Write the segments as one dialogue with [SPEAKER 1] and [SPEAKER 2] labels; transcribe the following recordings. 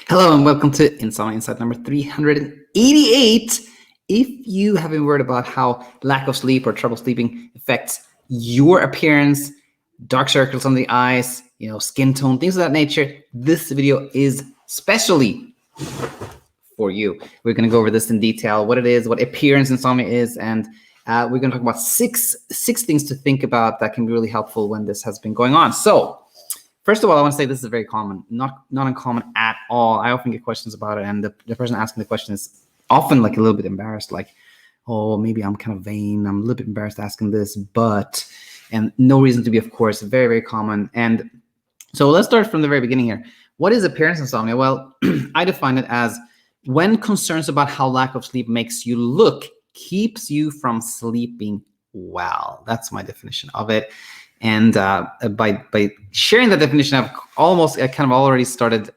[SPEAKER 1] Hello and welcome to Insomnia Insight number 388. If you have been worried about how lack of sleep or trouble sleeping affects your appearance, dark circles on the eyes, skin tone, things of that nature, this video is specially for you. We're going to go over this in detail, what it is, what appearance insomnia is, and we're going to talk about six things to think about that can be really helpful when this has been going on. So first of all, I want to say this is very common, not uncommon at all. I often get questions about it, and the person asking the question is often like a little bit embarrassed, like, oh, maybe I'm kind of vain. I'm a little bit embarrassed asking this, and no reason to be, of course, very, very common. And so let's start from the very beginning here. What is appearance insomnia? Well, I define it as when concerns about how lack of sleep makes you look keeps you from sleeping well. That's my definition of it. And by sharing that definition, I've kind of already started,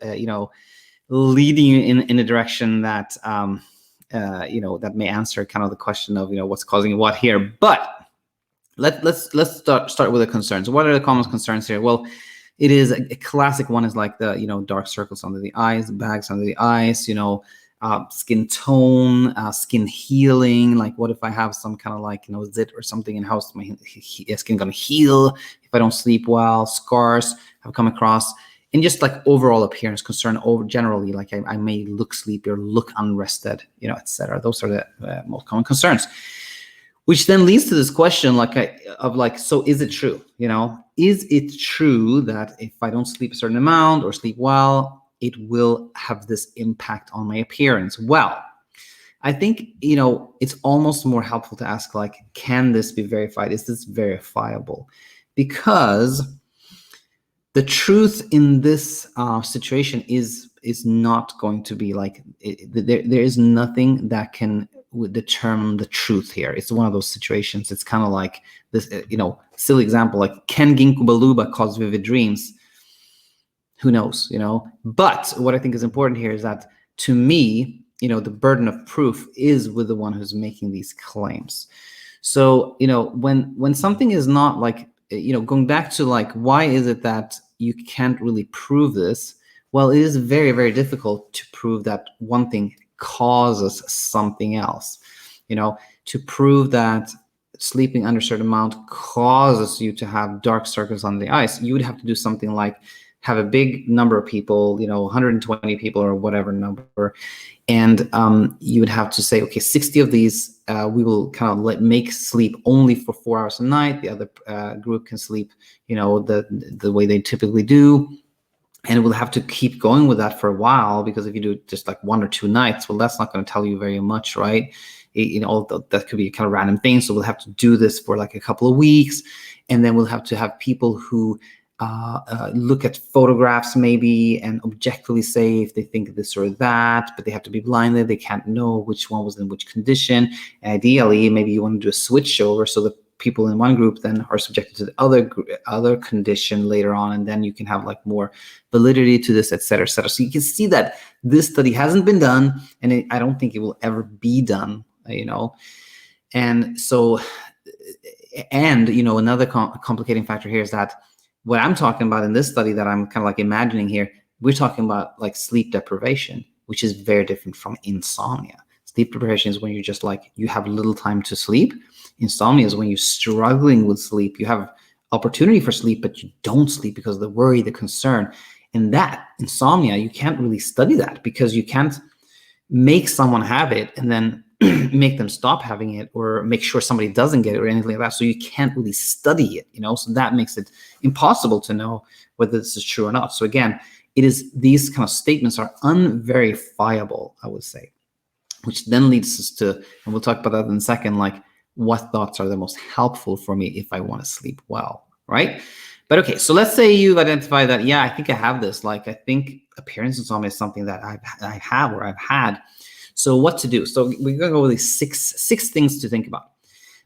[SPEAKER 1] leading you in a direction that, that may answer kind of the question of, what's causing what here. But let's start with the concerns. What are the common concerns here? Well, it is a classic one is like the, dark circles under the eyes, bags under the eyes, skin tone, skin healing. Like, what if I have some kind of like, zit or something, and how's my skin gonna heal if I don't sleep well? Scars have come across, and just like overall appearance concern over generally, like I may look sleepy or look unrested, etc. Those are the most common concerns, which then leads to this question so is it true? Is it true that if I don't sleep a certain amount or sleep well, it will have this impact on my appearance? Well, I think, it's almost more helpful to ask, like, can this be verified? Is this verifiable? Because the truth in this situation is not going to be like, there is nothing that can determine the truth here. It's one of those situations. It's kind of like this, silly example, like, can gingko balooba cause vivid dreams? Who knows, But what I think is important here is that, to me, the burden of proof is with the one who's making these claims. So, when something is not like, going back to like, why is it that you can't really prove this? Well, it is very, very difficult to prove that one thing causes something else. To prove that sleeping under a certain amount causes you to have dark circles on the eyes, you would have to do something like have a big number of people, 120 people or whatever number, and you would have to say, okay, 60 of these we will kind of make sleep only for 4 hours a night. The other group can sleep, the way they typically do, and we'll have to keep going with that for a while, because if you do just like 1 or 2 nights, well, that's not going to tell you very much, right? That could be a kind of random thing. So we'll have to do this for like a couple of weeks, and then we'll have to have people who look at photographs maybe and objectively say if they think this or that, but they have to be blinded. They can't know which one was in which condition. And ideally, maybe you want to do a switch over so the people in one group then are subjected to the other condition later on, and then you can have like more validity to this, et cetera, et cetera. So you can see that this study hasn't been done, and I don't think it will ever be done, And so, another complicating factor here is that what I'm talking about in this study that I'm kind of like imagining here, we're talking about like sleep deprivation, which is very different from insomnia. Sleep deprivation is when you're just like, you have little time to sleep. Insomnia is when you're struggling with sleep. You have opportunity for sleep, but you don't sleep because of the worry, the concern. And that insomnia, you can't really study that, because you can't make someone have it and then make them stop having it, or make sure somebody doesn't get it or anything like that. So you can't really study it, so that makes it impossible to know whether this is true or not. So again, these kind of statements are unverifiable, I would say, which then leads us to, and we'll talk about that in a second, like, what thoughts are the most helpful for me if I want to sleep well, right? But okay, so let's say you've identified that, yeah, I think I have this. Like, I think appearance insomnia is something that I have or I've had. So what to do? So we're going to go with these six things to think about.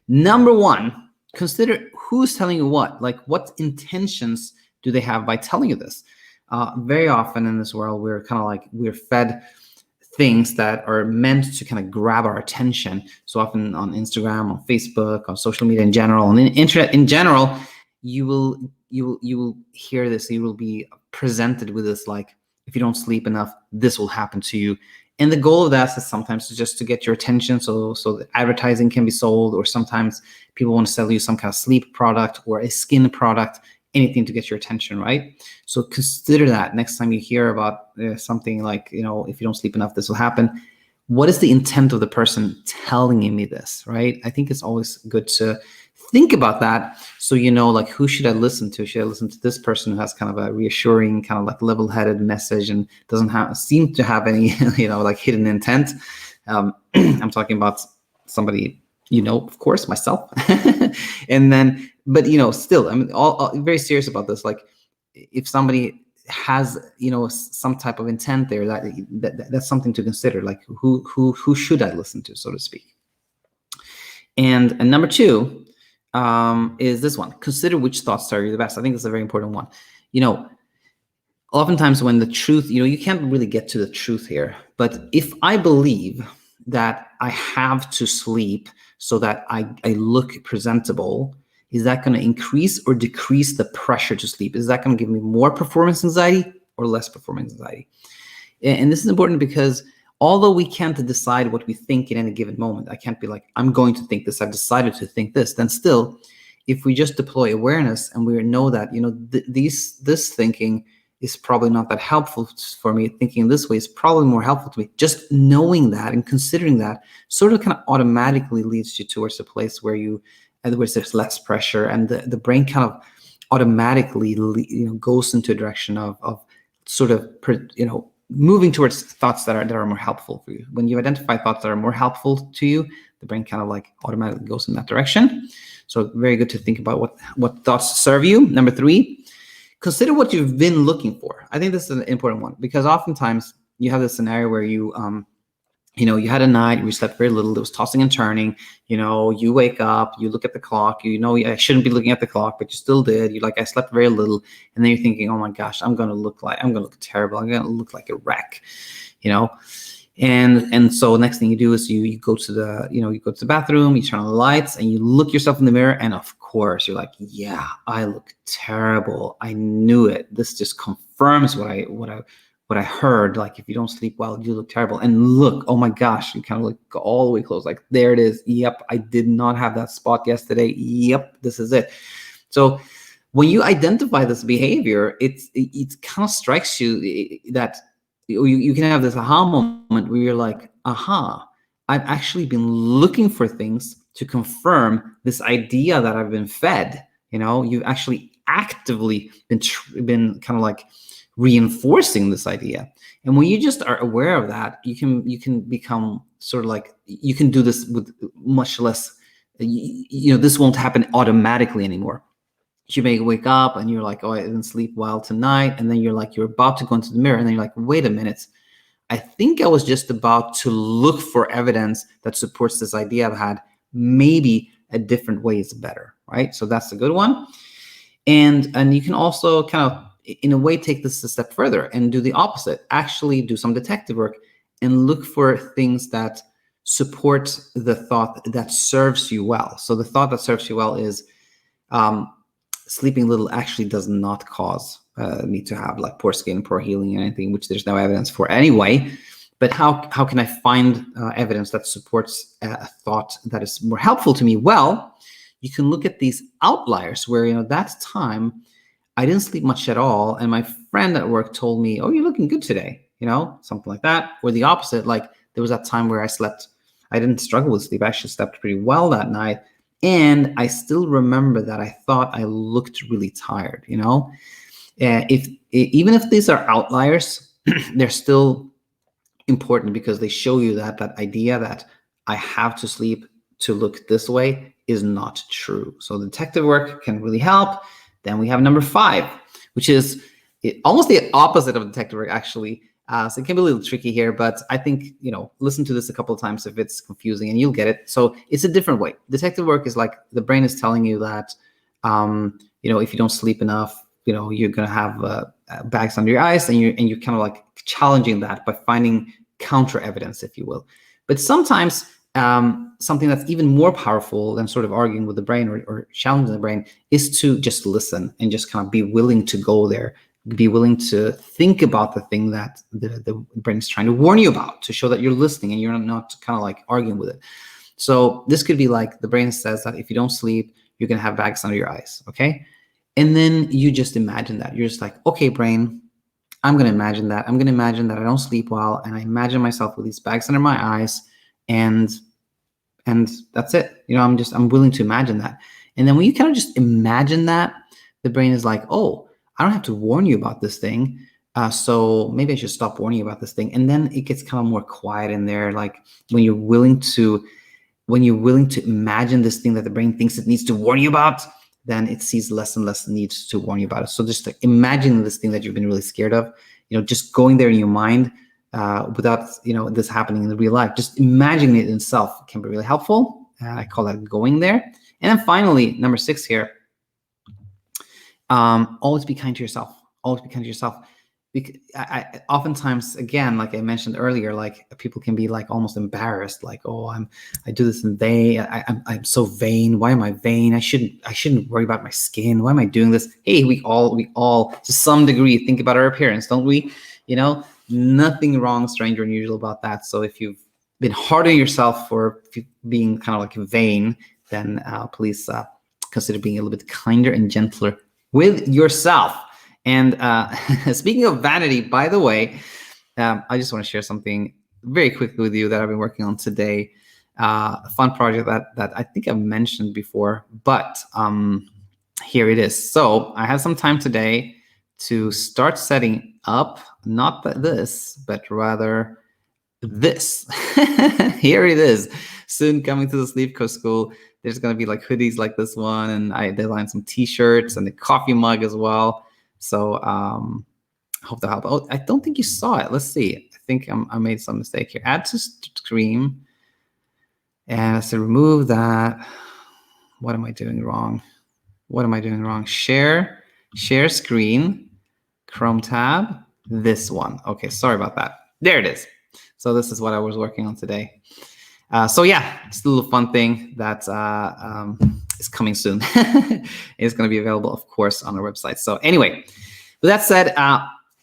[SPEAKER 1] Number one, consider who's telling you what. Like, what intentions do they have by telling you this? Very often in this world, we're fed things that are meant to kind of grab our attention. So often on Instagram, on Facebook, on social media in general, and the internet in general, you will hear this. You will be presented with this like if you don't sleep enough, this will happen to you. And the goal of that is sometimes just to get your attention, so the advertising can be sold, or sometimes people want to sell you some kind of sleep product or a skin product, anything to get your attention, right? So consider that next time you hear about something like, if you don't sleep enough, this will happen. What is the intent of the person telling me this, right? I think it's always good to think about that, so like, who should I listen to? Should I listen to this person who has kind of a reassuring, kind of like level-headed message and doesn't seem to have any like hidden intent? I'm talking about somebody, of course, myself. And then, but still, I mean, all very serious about this. Like, if somebody has some type of intent there, that's something to consider. Like, who should I listen to, so to speak? And number 2 is this one: consider which thoughts serve you the best. I think it's a very important one. Oftentimes when the truth, you can't really get to the truth here, but if I believe that I have to sleep so that I look presentable, is that going to increase or decrease the pressure to sleep? Is that going to give me more performance anxiety or less performance anxiety? And this is important because although we can't decide what we think in any given moment, I can't be like, I'm going to think this, I've decided to think this, then still, if we just deploy awareness and we know that, this thinking is probably not that helpful for me, thinking this way is probably more helpful to me, just knowing that and considering that sort of kind of automatically leads you towards a place where there's less pressure, and the brain kind of automatically goes into a direction of sort of moving towards thoughts that are more helpful for you. When you identify thoughts that are more helpful to you, the brain kind of like automatically goes in that direction. So very good to think about what thoughts serve you. Number 3, consider what you've been looking for. I think this is an important one, because oftentimes you have this scenario where you had a night, you slept very little, it was tossing and turning, you wake up, you look at the clock, I shouldn't be looking at the clock, but you still did. You're like, I slept very little. And then you're thinking, oh my gosh, I'm going to look terrible. I'm going to look like a wreck, and so next thing you do is you go to the bathroom, you turn on the lights, and you look yourself in the mirror. And of course you're like, yeah, I look terrible. I knew it. This just confirms what I heard. Like, if you don't sleep well, you look terrible. And look, oh my gosh, you kind of like go all the way close. Like, there it is. Yep, I did not have that spot yesterday. Yep, this is it. So when you identify this behavior, it kind of strikes you that you can have this aha moment where you're like, aha, I've actually been looking for things to confirm this idea that I've been fed. You've actually actively been kind of like reinforcing this idea. And when you just are aware of that, you can become sort of like, you can do this with much less, this won't happen automatically anymore. You may wake up and you're like, oh, I didn't sleep well tonight. And then you're about to go into the mirror, and then you're like, wait a minute, I think I was just about to look for evidence that supports this idea I've had. Maybe a different way is better, right? So that's a good one. And you can also kind of, in a way, take this a step further and do the opposite. Actually do some detective work and look for things that support the thought that serves you well. So the thought that serves you well is sleeping little actually does not cause me to have like poor skin, poor healing, or anything, which there's no evidence for anyway. But how can I find evidence that supports a thought that is more helpful to me? Well, you can look at these outliers where, that time I didn't sleep much at all, and my friend at work told me, oh, you're looking good today, something like that. Or the opposite, like there was that time where I didn't struggle with sleep. I actually slept pretty well that night. And I still remember that I thought I looked really tired, even if these are outliers, they're still important, because they show you that idea that I have to sleep to look this way is not true. So detective work can really help. Then we have number 5, which is almost the opposite of detective work, actually. So it can be a little tricky here, but I think, listen to this a couple of times if it's confusing, and you'll get it. So it's a different way. Detective work is like the brain is telling you that, if you don't sleep enough, you're going to have bags under your eyes, and you're kind of like challenging that by finding counter evidence, if you will. But sometimes something that's even more powerful than sort of arguing with the brain or challenging the brain is to just listen and just kind of be willing to go there be willing to think about the thing that the brain is trying to warn you about, to show that you're listening and you're not kind of like arguing with it. So this could be like the brain says that if you don't sleep, you're going to have bags under your eyes. Okay. And then you just imagine that. You're just like, okay, brain, I'm going to imagine that. I'm going to imagine that I don't sleep well. And I imagine myself with these bags under my eyes. And that's it. You know, I'm willing to imagine that. And then when you kind of just imagine that, the brain is like, oh, I don't have to warn you about this thing. So maybe I should stop warning you about this thing. And then it gets kind of more quiet in there. Like when you're willing to imagine this thing that the brain thinks it needs to warn you about, then it sees less and less needs to warn you about it. So just like imagining this thing that you've been really scared of, you know, just going there in your mind without, you know, this happening in real life, just imagining it in itself can be really helpful. I call that going there. And then finally, number 6 here, always be kind to yourself. Always be kind to yourself. Because I oftentimes, again, like I mentioned earlier, like people can be like almost embarrassed, like, oh, I do this in vain. I'm so vain. Why am I vain? I shouldn't worry about my skin. Why am I doing this? Hey, we all to some degree think about our appearance, don't we? You know, nothing wrong, strange, or unusual about that. So if you've been hard on yourself for being kind of like vain, then please consider being a little bit kinder and gentler with yourself. And speaking of vanity, by the way, I just want to share something very quickly with you that I've been working on today. A fun project that I think I've mentioned before, but here it is. So I have some time today to start setting up, not this, but rather this. Here it is. Soon coming to the Sleep Coach School. There's going to be like hoodies like this one, and I designed some t-shirts and a coffee mug as well. So hope that helped. Oh, I don't think you saw it. Let's see. I think I made some mistake here. Add to stream. And I said remove that. What am I doing wrong? What am I doing wrong? Share screen, Chrome tab, this one. Okay, sorry about that. There it is. So this is what I was working on today. So yeah, it's a little fun thing that is coming soon. It's going to be available, of course, on our website. So anyway, with that said,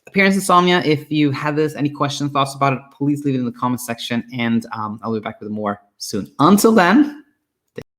[SPEAKER 1] appearance insomnia, if you have any questions, thoughts about it, please leave it in the comment section, and I'll be back with more soon. Until then,